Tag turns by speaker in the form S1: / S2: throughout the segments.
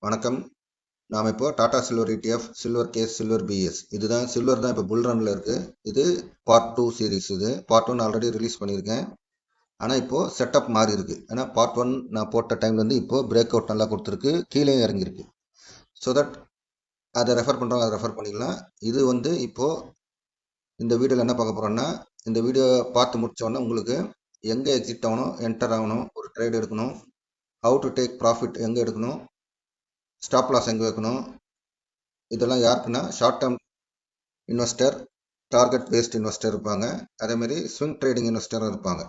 S1: வணக்கம். நாம இப்போ Tata silver ETF, silver case, silver BeES இதுதான் சில்வர் தான் இப்போ புல் ரன்ல இருக்கு. இது பார்ட் 2 சீரிஸ். இது பார்ட் 1 ஆல்ரெடி ரிலீஸ் பண்ணியிருக்கேன். ஆனால் இப்போ செட்டப் மாறி இருக்கு. ஏன்னா பார்ட் 1 நான் போட்ட டைம்லேருந்து இப்போ பிரேக் அவுட் நல்லா கொடுத்துருக்கு, கீழே இறங்கியிருக்கு. ஸோ தட் அதை ரெஃபர் பண்ணுறோம், அதை ரெஃபர் பண்ணிக்கலாம். இது வந்து இப்போ இந்த வீடியோவில் என்ன பார்க்க போகிறோன்னா, இந்த வீடியோ பார்த்து முடித்தோடனே உங்களுக்கு எங்கே எக்ஸிட் ஆகணும், என்டர் ஆகணும், ஒரு ட்ரேட் எடுக்கணும், ஹவு டு டேக் ப்ராஃபிட் எங்கே எடுக்கணும், ஸ்டாப் லாஸ் எங்கே வைக்கணும், இதெல்லாம் யாருக்குன்னா short term investor, target based investor இருப்பாங்க, அதேமாதிரி ஸ்விங் ட்ரேடிங் இன்வெஸ்டரும் இருப்பாங்க.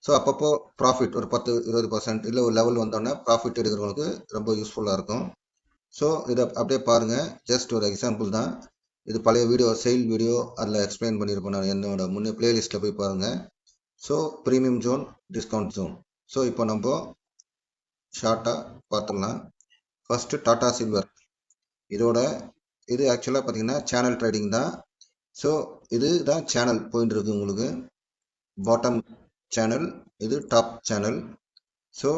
S1: ஸோ அப்பப்போ ப்ராஃபிட் ஒரு 10-20% இல்லை ஒரு லெவல் வந்தோடனே ப்ராஃபிட் எடுக்கிறவங்களுக்கு ரொம்ப யூஸ்ஃபுல்லாக இருக்கும். ஸோ இதை அப்படியே பாருங்கள், ஜஸ்ட் ஒரு எக்ஸாம்பிள் தான். இது பழைய வீடியோ, சேல் வீடியோ, அதில் எக்ஸ்பிளைன் பண்ணியிருப்பேன் நான் என்னோட முன்னே பிளேலிஸ்ட்டில் போய் பாருங்கள். So premium zone, discount zone. So இப்போ நம்ம ஷார்ட்டாக பார்த்துடலாம். First Tata silver. இது ஆக்சுவலாக பார்த்தீங்கன்னா சேனல் ட்ரேடிங் தான். ஸோ இது தான் சேனல் போயிட்டு இருக்கு உங்களுக்கு. பாட்டம் சேனல், இது டாப் சேனல். ஸோ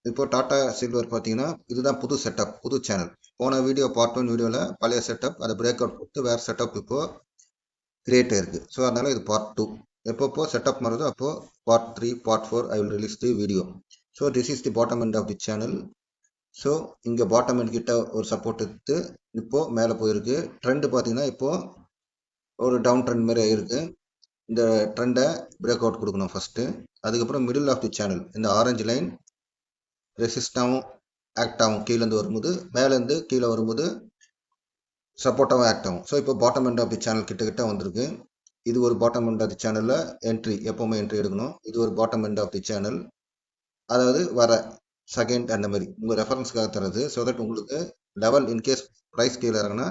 S1: இப்போ டாடா சில்வர் பார்த்தீங்கன்னா இதுதான் புது செட்டப், புது சேனல். போன வீடியோ பார்ட் 1 வீடியோவில் பழைய செட்டப், அதை பிரேக் அவுட் கொடுத்து வேறு செட்டப் இப்போ கிரியேட் ஆயிருக்கு. ஸோ அதனால் இது பார்ட் 2. எப்பப்போ செட்டப் மாறுதோ அப்போது part 3, part 4 I will release the video. So this is the bottom end of the channel. So இங்கே பாட்டம் எண்ட் கிட்ட ஒரு சப்போர்ட் எடுத்து இப்போது மேலே போயிருக்கு. ட்ரெண்டு பார்த்தீங்கன்னா இப்போது ஒரு டவுன் ட்ரெண்ட் மாதிரி ஆகிருக்கு. இந்த ட்ரெண்டை பிரேக் அவுட் கொடுக்கணும் ஃபஸ்ட்டு. அதுக்கப்புறம் மிடில் ஆஃப் தி சேனல் இந்த ஆரஞ்சு லைன் ரெசிஸ்டாகவும் ஆக்ட் ஆகும். கீழேருந்து வரும்போது மேலேருந்து கீழே வரும்போது சப்போர்ட்டாகவும் ஆக்ட் ஆகும். ஸோ இப்போ bottom end of the channel கிட்ட வந்திருக்கு. இது ஒரு பாட்டம் எண்ட் ஆஃப் தி சேனலில் என்ட்ரி, எப்போவுமே என்ட்ரி எடுக்கணும். இது ஒரு bottom end of the channel, அதாவது வர செகண்ட் அந்த மாதிரி உங்கள் ரெஃபரன்ஸ்க்காக தரது. ஸோ தட் உங்களுக்கு லெவல் இன்கேஸ் ப்ரைஸ் கீழே இறங்கினா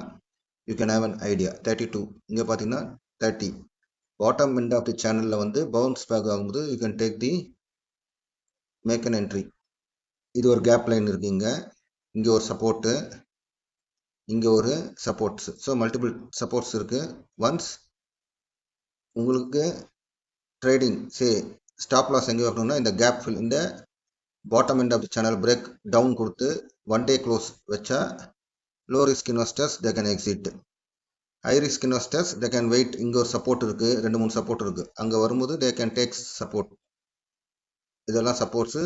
S1: you can have an idea. 32 இங்கே பார்த்தீங்கன்னா 30. பாட்டம் எண்ட் ஆஃப் தி சேனலில் வந்து பவுன்ஸ் பேக் ஆகும்போது you can take the make an entry. இது ஒரு கேப் லைன் இருக்குது, இங்கே ஒரு சப்போர்ட்டு, இங்கே ஒரு சப்போர்ட்ஸ். ஸோ மல்டிபிள் சப்போர்ட்ஸ் இருக்குது. ஒன்ஸ் உங்களுக்கு ட்ரேடிங் ஸ்டாப் லாஸ் எங்கே வைக்கணும்னா இந்த கேப் ஃபில், இந்த bottom end of the channel break down கொடுத்து 1 டே க்ளோஸ் வச்சா low risk investors they can exit. High risk investors they can wait. இங்கே ஒரு சப்போர்ட் இருக்குது, 2-3 சப்போர்ட் இருக்குது, அங்கே வரும்போது தே கேன் டேக் சப்போர்ட். இதெல்லாம் சப்போர்ட்ஸு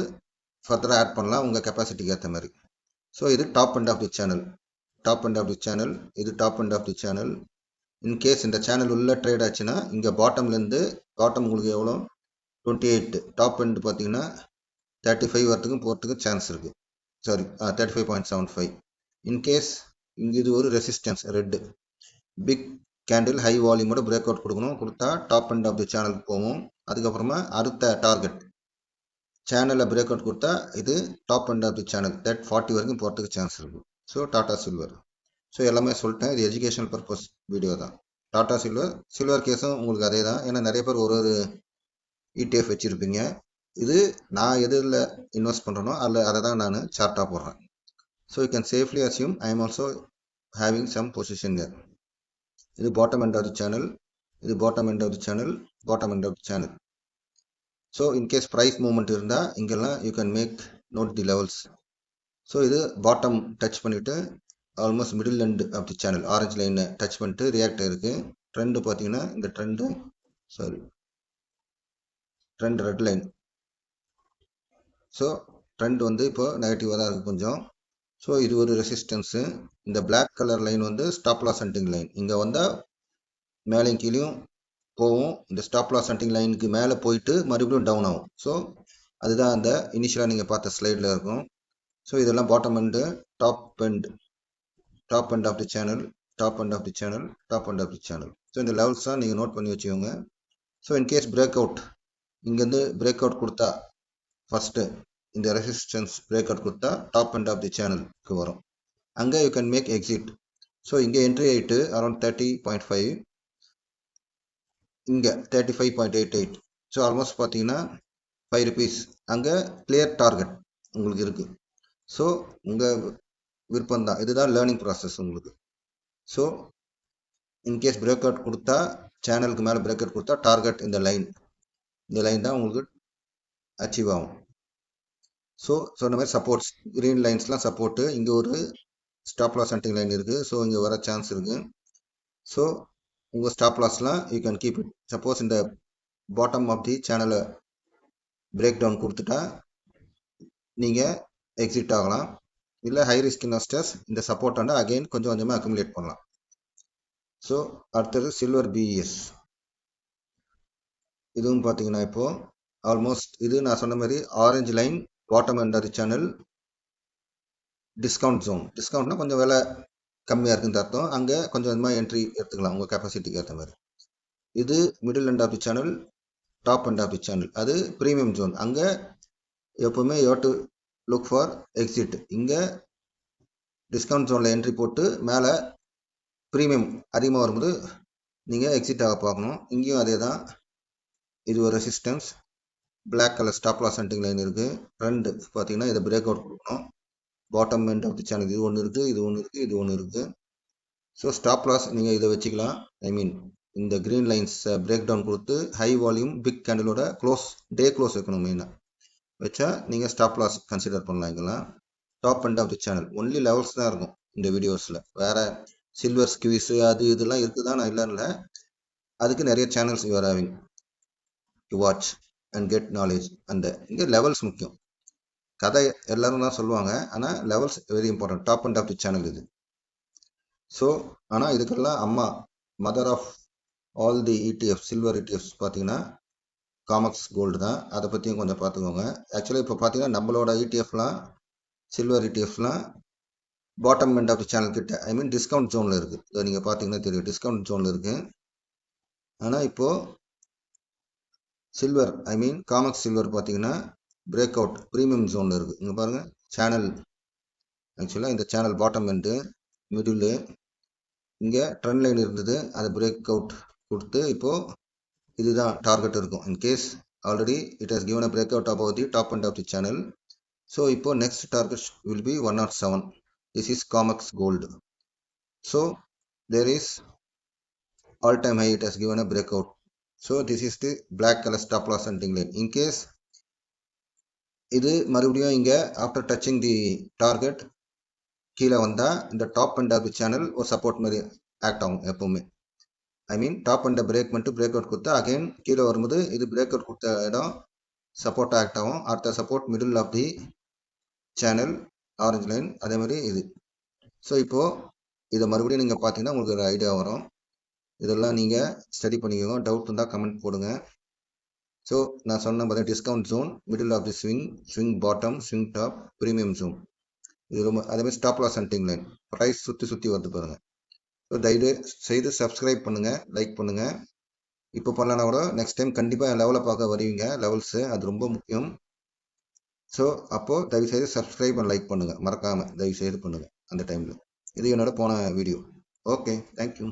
S1: ஃபர்தராக ஆட் பண்ணலாம் உங்கள் கெப்பாசிட்டிக்கு ஏற்ற மாதிரி. ஸோ இது top end of the channel, top end of the channel, இது top end of the channel. In case இந்த சேனல் உள்ள ட்ரேட் ஆச்சுன்னா இங்கே பாட்டம்லேருந்து பாட்டம் உங்களுக்கு எவ்வளோ 28, டாப் எண்டு பார்த்தீங்கன்னா 35 வரத்துக்கும் போகிறதுக்கு சான்ஸ் இருக்குது. சாரி 35.75. இன்கேஸ் இங்கே இது ஒரு resistance red, big candle high வால்யூமோட பிரேக் அவுட் கொடுத்தா டாப் எண்ட் ஆஃப் தி சேனலுக்கு போவோம். அதுக்கப்புறமா அடுத்த டார்கெட் சேனலில் பிரேக் அவுட் கொடுத்தா இது top end of the channel, 40 வரைக்கும் போகிறதுக்கு சான்ஸ் இருக்குது. So Tata silver. ஸோ எல்லாமே சொல்லிட்டேன், இது எஜுகேஷனல் பர்பஸ் வீடியோ தான். டாடா சில்வர் கேஸும் உங்களுக்கு அதே தான். ஏன்னா நிறைய பேர் ஒரு ETF வச்சுருப்பீங்க. இது நான் எதில் இன்வெஸ்ட் பண்ணுறேனோ அதை தான் நான் சார்ட்டாக போடுறேன். So you can safely assume I am also having some position there. இது bottom end of the channel, இது bottom end of the channel, bottom end of the channel. So in case price movement இருந்தால் இங்கெல்லாம் you can make note the levels. So இது bottom touch பண்ணிவிட்டு almost middle end of the channel orange லைனை touch பண்ணிட்டு react ஆகிருக்கு. Trend பார்த்தீங்கன்னா இந்த trend red line. So trend வந்து இப்போ நெகட்டிவாக தான் இருக்குது கொஞ்சம். ஸோ இது ஒரு ரெசிஸ்டன்ஸு. இந்த பிளாக் கலர் லைன் வந்து ஸ்டாப் லாஸ் ஹண்டிங் லைன். இங்கே வந்தால் மேலேயும் கீழேயும் போகும். இந்த ஸ்டாப் லாஸ் ஹண்டிங் லைனுக்கு மேலே போயிட்டு மறுபடியும் டவுன் ஆகும். ஸோ அதுதான் அந்த இனிஷியலாக நீங்கள் பார்த்த ஸ்லைடில் இருக்கும். ஸோ இதெல்லாம் bottom end, top end of the channel, top end of the channel, top end of the channel. So இந்த லெவல்ஸ் தான் நீங்கள் நோட் பண்ணி வச்சுக்கோங்க. ஸோ இன்கேஸ் பிரேக் அவுட் இங்கேருந்து பிரேக் அவுட் கொடுத்தா ஃபஸ்ட்டு இந்த ரெசிஸ்டன்ஸ் பிரேக் அவுட் கொடுத்தா டாப் எண்ட் ஆஃப் தி சேனலுக்கு வரும். அங்கே you can make exit. So இங்கே என்ட்ரி ஆகிட்டு அரௌண்ட் 30.5, இங்கே 35.88. ஸோ ஆல்மோஸ்ட் பார்த்தீங்கன்னா 5 rupees. அங்கே கிளியர் டார்கெட் உங்களுக்கு இருக்குது. ஸோ உங்கள் விருப்பம் தான், இதுதான் லேர்னிங் ப்ராசஸ் உங்களுக்கு. ஸோ இன்கேஸ் பிரேக் அவுட் கொடுத்தா சேனலுக்கு மேலே பிரேக் அவுட் கொடுத்தா டார்கெட் இந்த லைன் தான் உங்களுக்கு அச்சீவ் ஆகும். ஸோ சொன்ன மாதிரி சப்போர்ட்ஸ் க்ரீன் லைன்ஸ்லாம் சப்போர்ட்டு. இங்கே ஒரு ஸ்டாப் லாஸ் ஹண்டிங் லைன் இருக்குது. ஸோ இங்கே வர சான்ஸ் இருக்குது. ஸோ உங்கள் ஸ்டாப் லாஸ்லாம் you can keep it. Suppose இந்த பாட்டம் ஆஃப் தி சேனலை பிரேக் டவுன் கொடுத்துட்டா நீங்கள் எக்ஸிட் ஆகலாம். இல்லை ஹை ரிஸ்க் இன்வெஸ்டர்ஸ் இந்த சப்போர்ட் வந்து அகெயின் கொஞ்சம் கொஞ்சமாக அக்குமுலேட் பண்ணலாம். ஸோ அடுத்தது சில்வர் பிஇஎஸ். இதுவும் பார்த்தீங்கன்னா இப்போது ஆல்மோஸ்ட் இது நான் சொன்ன மாதிரி orange line bottom end of the channel discount zone. டிஸ்கவுண்ட்னா கொஞ்சம் விலை கம்மியாக இருக்குன்னு அர்த்தம். அங்கே கொஞ்சம் கொஞ்சமாக என்ட்ரி எடுத்துக்கலாம் உங்கள் கெப்பாசிட்டிக்கு ஏற்ற மாதிரி. இது middle end of the channel top end of the channel அது ப்ரீமியம் ஜோன். அங்கே எப்போவுமே you do look for exit. இங்கே டிஸ்கவுண்ட் ஜோனில் என்ட்ரி போட்டு மேலே ப்ரீமியம் அதிகமாக வரும்போது நீங்கள் எக்ஸிட் ஆக பார்க்கணும். இங்கேயும் அதே தான். இது ஒரு resistance, black colour stop loss hunting line இருக்குது. ரெண்டு பார்த்தீங்கன்னா இதை பிரேக் அவுட் கொடுக்கணும். Bottom end of the channel இது ஒன்று இருக்குது, இது ஒன்று இருக்குது, இது ஒன்று இருக்குது. ஸோ ஸ்டாப் லாஸ் நீங்கள் இதை வச்சுக்கலாம். ஐ மீன் இந்த க்ரீன் லைன்ஸ் பிரேக் டவுன் கொடுத்து ஹை வால்யூம் பிக் கேண்டிலோட க்ளோஸ் டே க்ளோஸ் வைக்கணும். மெயினாக வச்சா நீங்கள் ஸ்டாப் லாஸ் கன்சிடர் பண்ணலாம். இதெல்லாம் top end of the channel only levels தான் இருக்கும் இந்த வீடியோஸில். வேறு சில்வர் ஸ்குவீஸு அது இதெல்லாம் இருக்குதா நான் இல்லை. அதுக்கு நிறைய channels you are having to watch and get knowledge. அந்த இங்கே லெவல்ஸ் முக்கியம். கதை எல்லாரும் தான் சொல்லுவாங்க, ஆனால் levels very important. Top end of the channel இது. ஸோ ஆனால் இதுக்கெல்லாம் அம்மா mother of all the ETF silver ETFs பார்த்தீங்கன்னா காமக்ஸ் கோல்டு தான். அதை பற்றியும் கொஞ்சம் பார்த்துக்கோங்க. ஆக்சுவலாக இப்போ பார்த்தீங்கன்னா நம்மளோட ETFலாம் சில்வர் ETFஸ்லாம் bottom end of the channel கிட்ட ஐ மீன் டிஸ்கவுண்ட் ஜோனில் இருக்குது. இதை நீங்கள் பார்த்தீங்கன்னா தெரியும், டிஸ்கவுண்ட் ஜோனில் இருக்குது. ஆனால் இப்போது silver I mean Comex silver பார்த்தீங்கன்னா பிரேக் அவுட் ப்ரீமியம் ஜோனில் இருக்குது. இங்கே பாருங்கள் சேனல். ஆக்சுவலாக இந்த சேனல் பாட்டம் எண்டு மிடில் இங்கே ட்ரெண்ட் லைன் இருந்தது, அதை பிரேக் அவுட் கொடுத்து இப்போது இதுதான் டார்கெட் இருக்கும். In case already it has given a break out above the top end of the channel. So இப்போ next target will be 107. This is Comex gold. So there is all time high, it has given a break out. So this is the black colour stop loss hunting line. In case இது மறுபடியும் இங்கே after touching தி target கீழே வந்தால் இந்த top end of the channel ஒரு support மாதிரி act ஆகும் எப்போவுமே. I mean top end break பண்ணிட்டு பிரேக் அவுட் கொடுத்தா அகைன் கீழே வரும்போது இது பிரேக் அவுட் கொடுத்த இடம் சப்போர்ட் ஆக்ட் ஆகும். அடுத்த support middle of the channel orange line, அதே மாதிரி இது. ஸோ இப்போது இதை மறுபடியும் நீங்கள் பார்த்தீங்கன்னா உங்களுக்கு ஒரு ஐடியா வரும். இதெல்லாம் நீங்கள் ஸ்டடி பண்ணிக்கோங்க. டவுட் இருந்தால் கமெண்ட் போடுங்க. ஸோ நான் சொன்ன பார்த்தீங்கன்னா discount zone, middle of the swing bottom, swing top, premium zone. இது ரொம்ப அதேமாதிரி stop loss hunting line. Price சுற்றி வருது பாருங்கள். ஸோ தயவு செய்து சப்ஸ்கிரைப் பண்ணுங்கள், லைக் பண்ணுங்கள். இப்போ பண்ணலன்னா கூட நெக்ஸ்ட் டைம் கண்டிப்பாக லெவலை பார்க்க வருவீங்க. லெவல்ஸு அது ரொம்ப முக்கியம். ஸோ அப்போது தயவுசெய்து சப்ஸ்கிரைப் அண்ட் லைக் பண்ணுங்கள், மறக்காமல் தயவுசெய்து பண்ணுங்கள் அந்த டைமில். இது என்னோட போன வீடியோ. Okay, thank you.